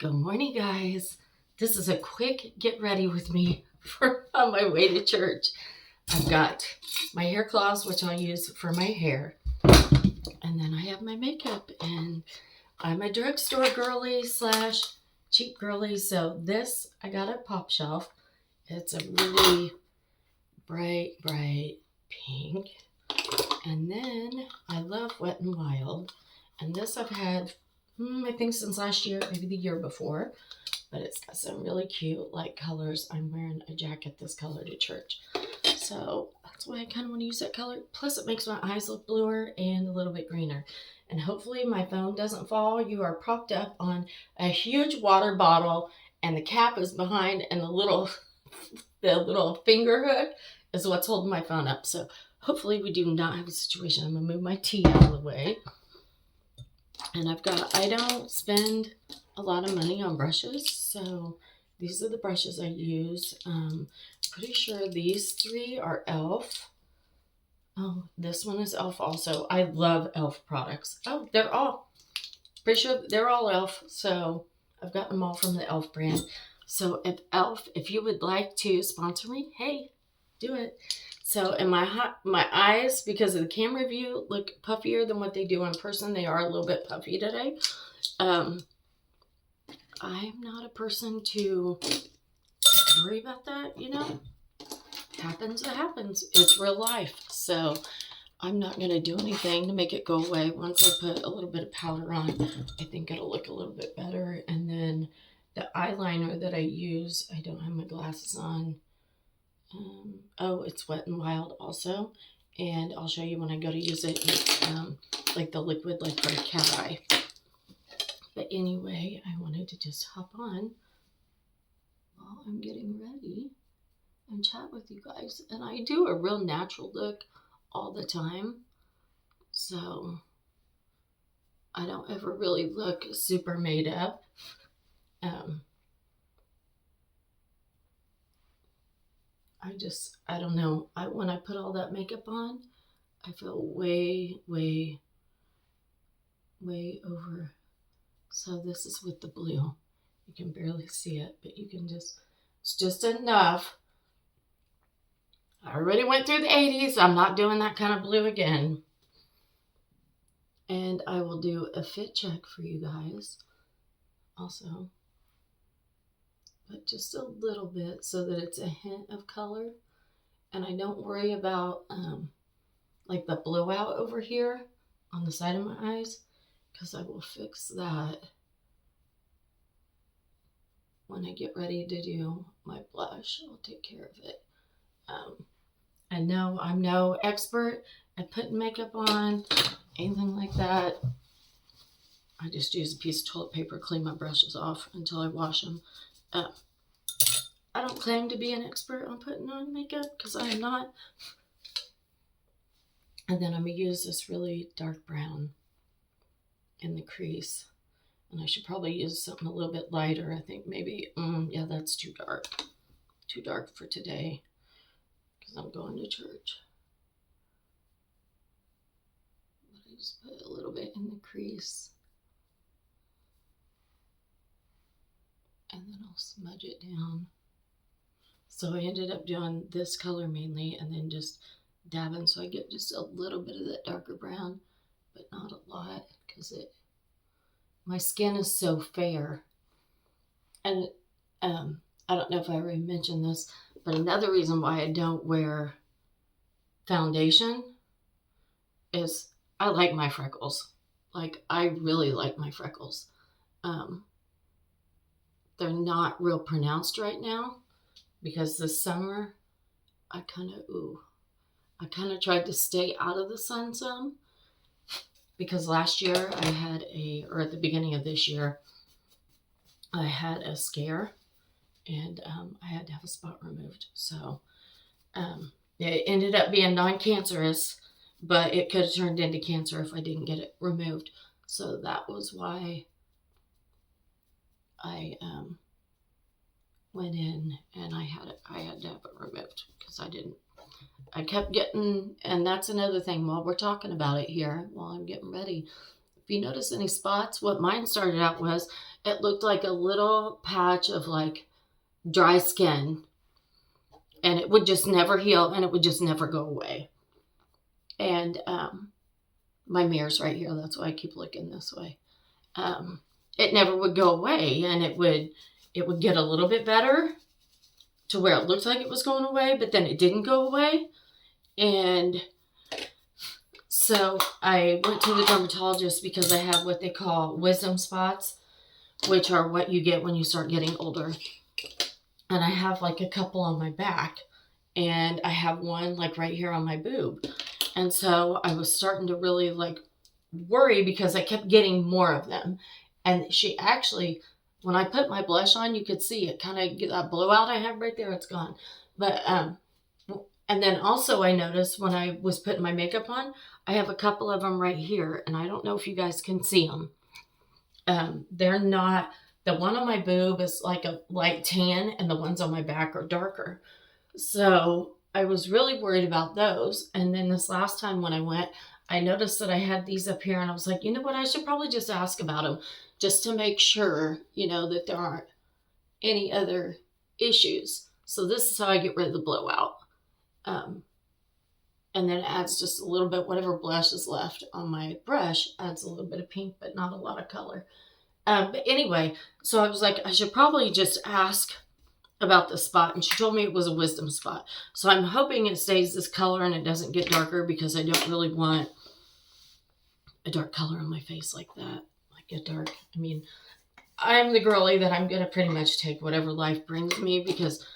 Good morning, guys. This is a quick get ready with me for on my way to church. I've got my hair cloths, which I'll use for my hair. And then I have my makeup. And I'm a drugstore girly / cheap girly. So this I got at Pop Shelf. It's a really bright pink. And then I love Wet n Wild. And this I've had I think since last year, maybe the year before, but it's got some really cute light colors. I'm wearing a jacket this color to church, so that's why I kind of want to use that color. Plus it makes my eyes look bluer and a little bit greener. And hopefully my phone doesn't fall. You are propped up on a huge water bottle and the cap is behind, and the little finger hook is what's holding my phone up. So hopefully we do not have a situation. I'm gonna move my tea out of the way. And I don't spend a lot of money on brushes, so these are the brushes I use. Pretty sure these three are e.l.f. Oh, this one is e.l.f. also. I love e.l.f. products. Oh, pretty sure they're all e.l.f. So I've gotten them all from the e.l.f. brand. So if e.l.f., if you would like to sponsor me, hey, do it. So, and my eyes, because of the camera view, look puffier than what they do in person. They are a little bit puffy today. I'm not a person to worry about that, Happens, it happens. It's real life. So I'm not going to do anything to make it go away. Once I put a little bit of powder on, I think it'll look a little bit better. And then the eyeliner that I use, I don't have my glasses on. It's Wet n Wild also, and I'll show you when I go to use it. It's like the liquid, like for a cat eye. But anyway, I wanted to just hop on while I'm getting ready and chat with you guys. And I do a real natural look all the time, so I don't ever really look super made up. I don't know. When I put all that makeup on, I feel way over. So this is with the blue. You can barely see it, but it's just enough. I already went through the 80s. I'm not doing that kind of blue again. And I will do a fit check for you guys also. But just a little bit so that it's a hint of color. And I don't worry about like the blowout over here on the side of my eyes, because I will fix that when I get ready to do my blush. I'll take care of it. And no, I'm no expert at putting makeup on, anything like that. I just use a piece of toilet paper, clean my brushes off until I wash them. I don't claim to be an expert on putting on makeup, because I am not. And then I'm going to use this really dark brown in the crease. And I should probably use something a little bit lighter. I think maybe, yeah, that's too dark. Too dark for today, because I'm going to church. But I just put a little bit in the crease. And then I'll smudge it down. So I ended up doing this color mainly, and then just dabbing, so I get just a little bit of that darker brown, but not a lot, because my skin is so fair. And I don't know if I already mentioned this, but another reason why I don't wear foundation is I like my freckles. Like, I really like my freckles. They're not real pronounced right now, because this summer I kind of tried to stay out of the sun some, because last year at the beginning of this year, I had a scare, and I had to have a spot removed. So it ended up being non-cancerous, but it could have turned into cancer if I didn't get it removed. So that was why I went in and I had to have it removed, because I kept getting, and that's another thing while we're talking about it here, while I'm getting ready. If you notice any spots, what mine started out was, it looked like a little patch of like dry skin, and it would just never heal, and it would just never go away. And my mirror's right here. That's why I keep looking this way. It never would go away, and it would get a little bit better to where it looked like it was going away, but then it didn't go away. And so I went to the dermatologist because I have what they call wisdom spots, which are what you get when you start getting older. And I have like a couple on my back, and I have one like right here on my boob. And so I was starting to really like worry because I kept getting more of them. And she actually, when I put my blush on, you could see it kind of get that blowout I have right there. It's gone. But, and then also I noticed when I was putting my makeup on, I have a couple of them right here. And I don't know if you guys can see them. They're not, the one on my boob is like a light tan, and the ones on my back are darker. So I was really worried about those. And then this last time when I went, I noticed that I had these up here, and I was like, you know what, I should probably just ask about them just to make sure, you know, that there aren't any other issues. So this is how I get rid of the blowout. And then it adds just a little bit, whatever blush is left on my brush, adds a little bit of pink, but not a lot of color. But anyway, so I was like, I should probably just ask about the spot. And she told me it was a wisdom spot. So I'm hoping it stays this color and it doesn't get darker, because I don't really want a dark color on my face like that. Like a dark, I mean, I'm the girly that I'm going to pretty much take whatever life brings me, because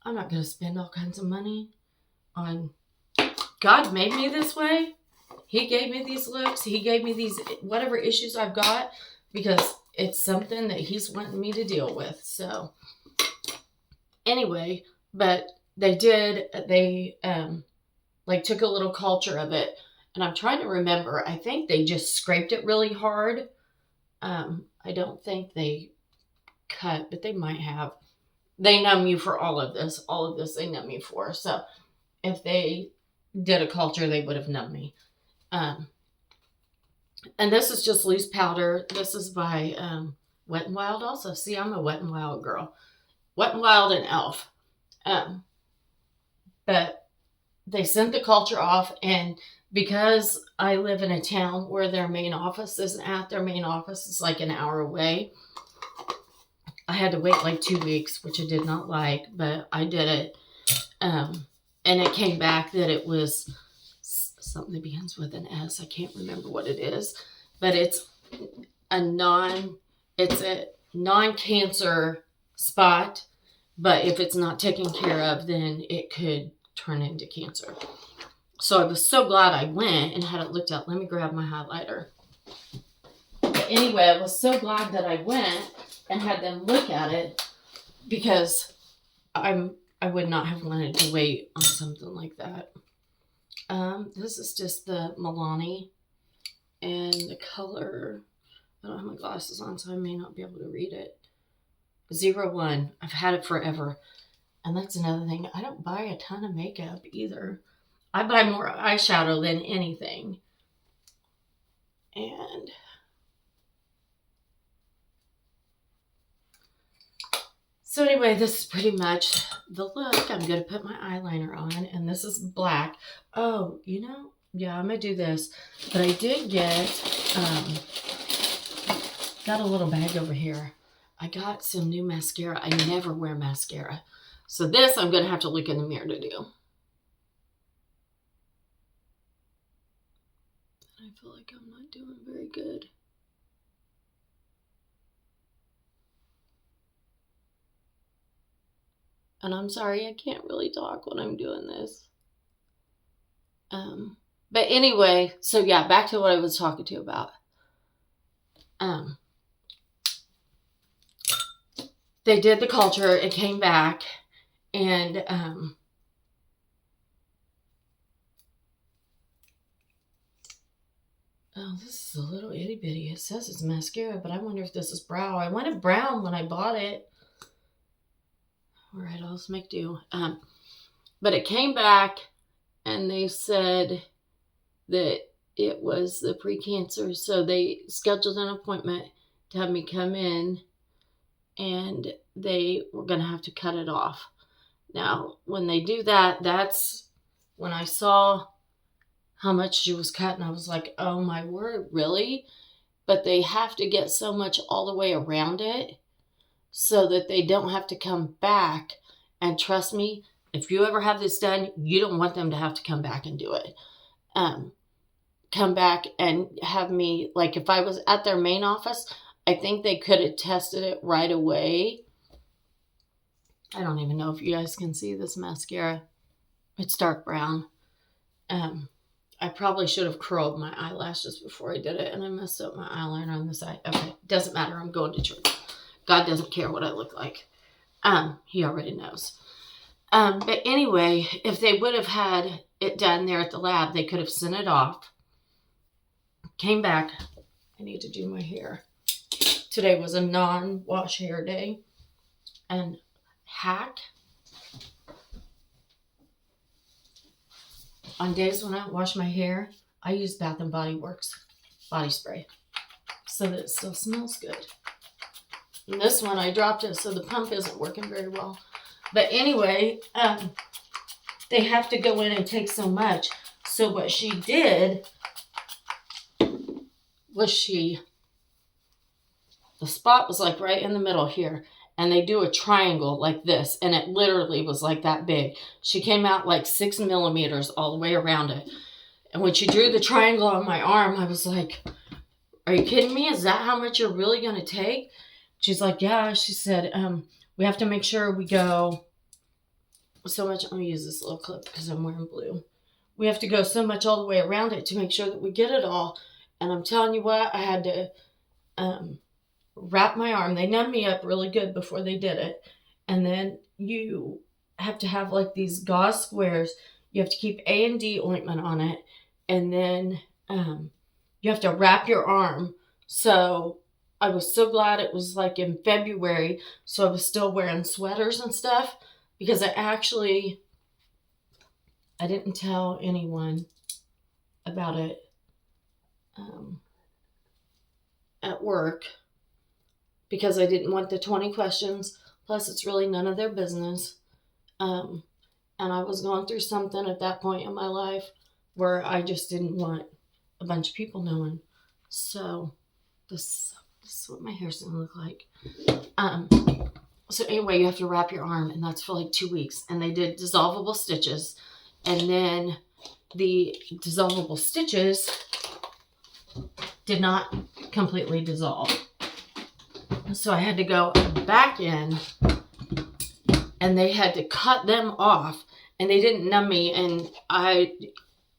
I'm not going to spend all kinds of money on, God made me this way. He gave me these looks. He gave me these, whatever issues I've got, because it's something that he's wanting me to deal with. So anyway, but they like took a little culture of it, and I'm trying to remember. I think they just scraped it really hard. I don't think they cut, but they might have. They numb you for all of this. All of this they numb you for. So if they did a culture, they would have numbed me. And this is just loose powder. This is by Wet n Wild also. See, I'm a Wet n Wild girl. Wet n Wild and Elf. But they sent the culture off, and because I live in a town where their main office isn't at, their main office is like an hour away, I had to wait like 2 weeks, which I did not like, but I did it. And it came back that it was something that begins with an S. I can't remember what it is, but it's a non-cancer spot. But if it's not taken care of, then it could turn into cancer. So I was so glad I went and had it looked at. Let me grab my highlighter. But anyway, I was so glad that I went and had them look at it, because I would not have wanted to wait on something like that. This is just the Milani, and the color, I don't have my glasses on, so I may not be able to read it. 01. I've had it forever. And that's another thing. I don't buy a ton of makeup either. I buy more eyeshadow than anything. And so anyway, this is pretty much the look. I'm going to put my eyeliner on, and this is black. Oh, you know, yeah, I'm going to do this. But I did get, got a little bag over here. I got some new mascara. I never wear mascara. So this I'm going to have to look in the mirror to do. I feel like I'm not doing very good. And I'm sorry, I can't really talk when I'm doing this. But anyway, so yeah, back to what I was talking to you about. They did the culture, it came back, and oh, this is a little itty bitty. It says it's mascara, but I wonder if this is brow. I wanted brown when I bought it. All right, I'll just make do. But it came back, and they said that it was the pre-cancer, so they scheduled an appointment to have me come in and they were going to have to cut it off. Now, when they do that, that's when I saw how much she was cutting. I was like, oh my word, really? But they have to get so much all the way around it so that they don't have to come back. And trust me, if you ever have this done, you don't want them to have to come back and do it. Come back and have me, like if I was at their main office, I think they could have tested it right away. I don't even know if you guys can see this mascara. It's dark brown. I probably should have curled my eyelashes before I did it, and I messed up my eyeliner on the side. Okay, doesn't matter. I'm going to church. God doesn't care what I look like. He already knows. But anyway, if they would have had it done there at the lab, they could have sent it off. Came back. I need to do my hair. Today was a non-wash hair day. And hack. On days when I don't wash my hair, I use Bath & Body Works body spray so that it still smells good. And this one, I dropped it so the pump isn't working very well. But anyway, they have to go in and take so much. So what she did was the spot was like right in the middle here. And they do a triangle like this. And it literally was like that big. She came out like 6 millimeters all the way around it. And when she drew the triangle on my arm, I was like, are you kidding me? Is that how much you're really going to take? She's like, yeah. She said, we have to make sure we go so much. Let me use this little clip because I'm wearing blue. We have to go so much all the way around it to make sure that we get it all. And I'm telling you what, I had to wrap my arm. They numbed me up really good before they did it. And then you have to have like these gauze squares. You have to keep A&D ointment on it. And then you have to wrap your arm. So I was so glad it was like in February. So I was still wearing sweaters and stuff. Because I didn't tell anyone about it at work. Because I didn't want the 20 questions. Plus, it's really none of their business. And I was going through something at that point in my life where I just didn't want a bunch of people knowing. So, this is what my hair's going to look like. So anyway, you have to wrap your arm, and that's for like 2 weeks. And they did dissolvable stitches. And then the dissolvable stitches did not completely dissolve. So I had to go back in, and they had to cut them off, and they didn't numb me, and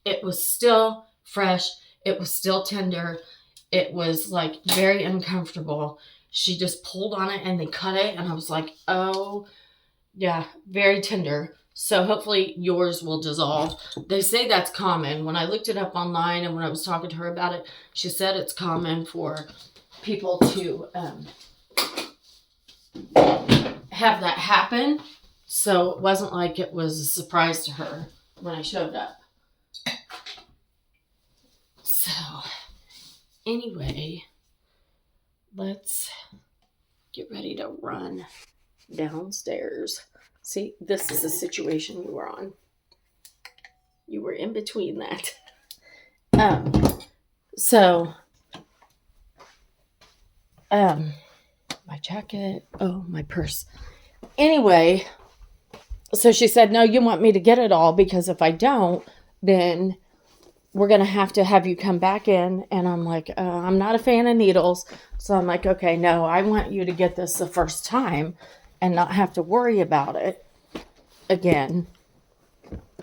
it was still fresh. It was still tender. It was like very uncomfortable. She just pulled on it and they cut it, and I was like, oh yeah, very tender. So hopefully yours will dissolve. They say that's common. When I looked it up online and when I was talking to her about it, she said it's common for people to have that happen. So it wasn't like it was a surprise to her when I showed up. So anyway, let's get ready to run downstairs. See, this is the situation you were on. You were in between that. My jacket. Oh, my purse. Anyway, so she said, no, you want me to get it all because if I don't, then we're going to have you come back in. And I'm like, I'm not a fan of needles. So I'm like, okay, no, I want you to get this the first time and not have to worry about it again.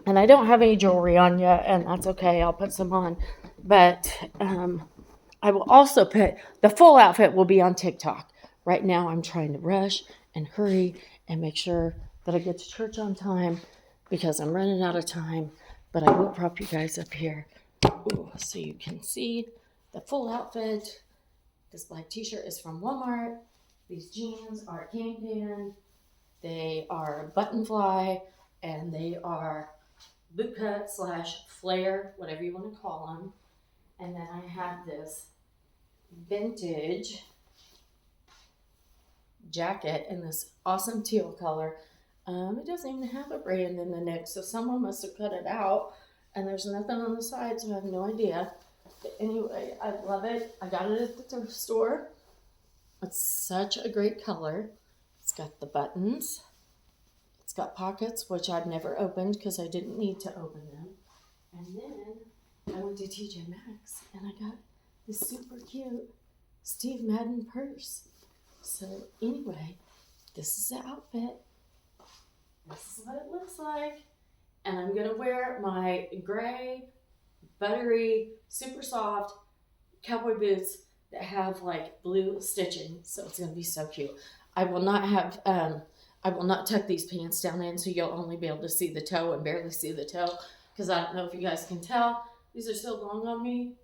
And I don't have any jewelry on yet, and that's okay. I'll put some on. But I will also put, the full outfit will be on TikTok. Right now I'm trying to rush and hurry and make sure that I get to church on time because I'm running out of time. But I will prop you guys up here so you can see the full outfit. This black t-shirt is from Walmart. These jeans are Can. They are button fly, and they are boot cut / flare, whatever you want to call them. And then I have this vintage jacket in this awesome teal color. It doesn't even have a brand in the neck, so someone must have cut it out, and there's nothing on the side, so I have no idea. But anyway, I love it. I got it at the thrift store. It's such a great color. It's got the buttons. It's got pockets, which I've never opened because I didn't need to open them. And then I went to TJ Maxx and I got this super cute Steve Madden purse. So anyway, this is the outfit. This is what it looks like. And I'm going to wear my gray, buttery, super soft cowboy boots that have like blue stitching. So it's going to be so cute. I will not tuck these pants down in, so you'll only be able to see the toe and barely see the toe, because I don't know if you guys can tell. These are so long on me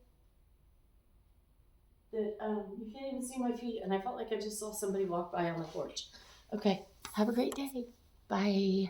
that you can't even see my feet, and I felt like I just saw somebody walk by on the porch. Okay, have a great day. Bye.